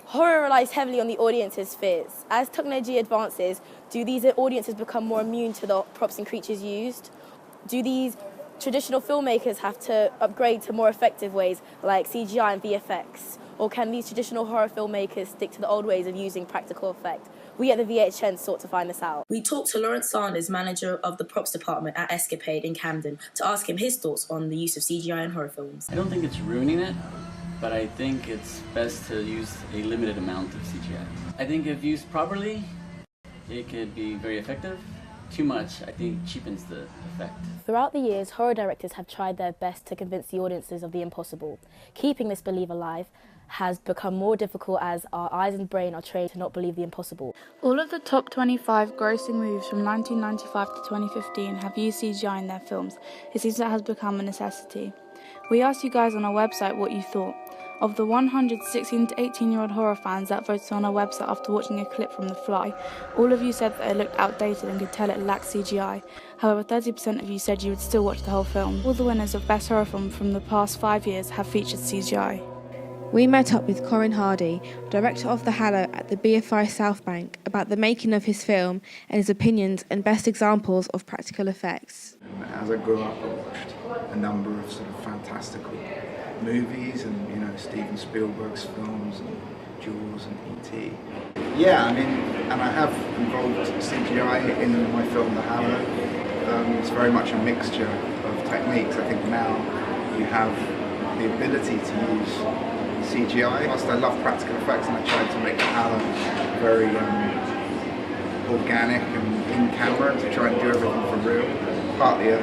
Horror relies heavily on the audience's fears. As technology advances, do these audiences become more immune to the props and creatures used? Do these traditional filmmakers have to upgrade to more effective ways like CGI and VFX? Or can these traditional horror filmmakers stick to the old ways of using practical effect? We at the VHN sought to find this out. We talked to Lawrence Sanders, manager of the props department at Escapade in Camden, to ask him his thoughts on the use of CGI in horror films. I don't think it's ruining it, but I think it's best to use a limited amount of CGI. I think if used properly, it could be very effective. Too much, I think, cheapens the effect. Throughout the years, horror directors have tried their best to convince the audiences of the impossible. Keeping this belief alive has become more difficult as our eyes and brain are trained to not believe the impossible. All of the top 25 grossing movies from 1995 to 2015 have used CGI in their films. It seems that has become a necessity. We asked you guys on our website what you thought. Of the 100 16 to 18-year-old horror fans that voted on our website after watching a clip from The Fly, all of you said that it looked outdated and could tell it lacked CGI. However, 30% of you said you would still watch the whole film. All the winners of Best Horror Film from the past 5 years have featured CGI. We met up with Corin Hardy, director of The Hallow at the BFI South Bank, about the making of his film and his opinions and best examples of practical effects. As I grew up, I watched a number of sort of fantastical movies and, Steven Spielberg's films and Jaws and E.T. Yeah, and I have involved CGI in my film The Hallow. It's very much a mixture of techniques. I think now you have the ability to use CGI. Whilst I love practical effects and I tried to make The Hallow very organic and in camera to try and do everything for real, partly a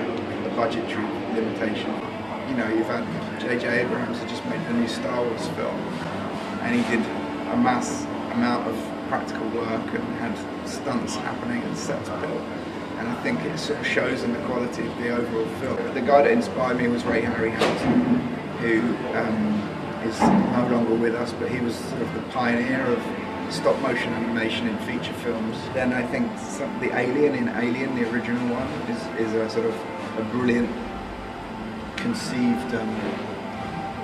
budgetary limitation. You've had J.J. Abrams who just made the new Star Wars film, and he did a mass amount of practical work and had stunts happening and sets built. And I think it sort of shows in the quality of the overall film. The guy that inspired me was Ray Harryhausen, who is no longer with us, but he was sort of the pioneer of stop motion animation in feature films. Then I think the Alien in Alien, the original one, is a sort of a brilliant conceived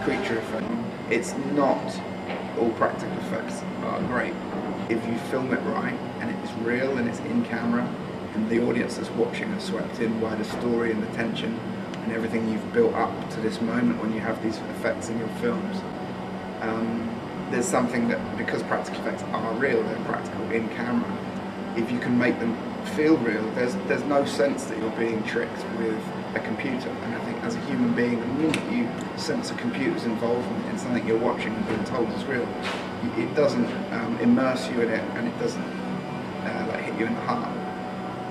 creature effect. It's not all practical effects are great. If you film it right and it's real and it's in camera and the audience that's watching is swept in by the story and the tension and everything you've built up to this moment when you have these effects in your films, there's something that, because practical effects are real, they're practical in camera, if you can make them feel real, there's no sense that you're being tricked with a computer. And I think as a human being, the minute you sense a computer's involvement in something you're watching and being told is real, it doesn't immerse you in it, and it doesn't hit you in the heart.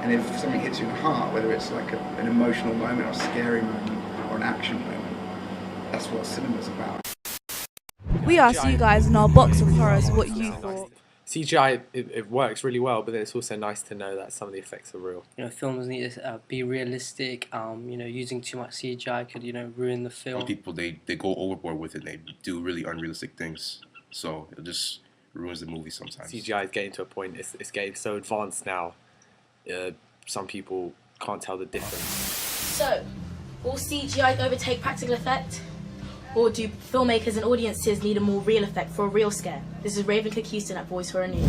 And if something hits you in the heart, whether it's like an emotional moment or a scary moment or an action moment, that's what cinema's about. We asked you guys in our box of horrors what you thought. CGI, it works really well, but then it's also nice to know that some of the effects are real. Films need to be realistic. Using too much CGI could, ruin the film. People, they go overboard with it. They do really unrealistic things. So it just ruins the movie sometimes. CGI is getting to a point, it's getting so advanced now, some people can't tell the difference. So, will CGI overtake practical effect? Or do filmmakers and audiences need a more real effect for a real scare? This is Raven Cook Houston at Voice for a News.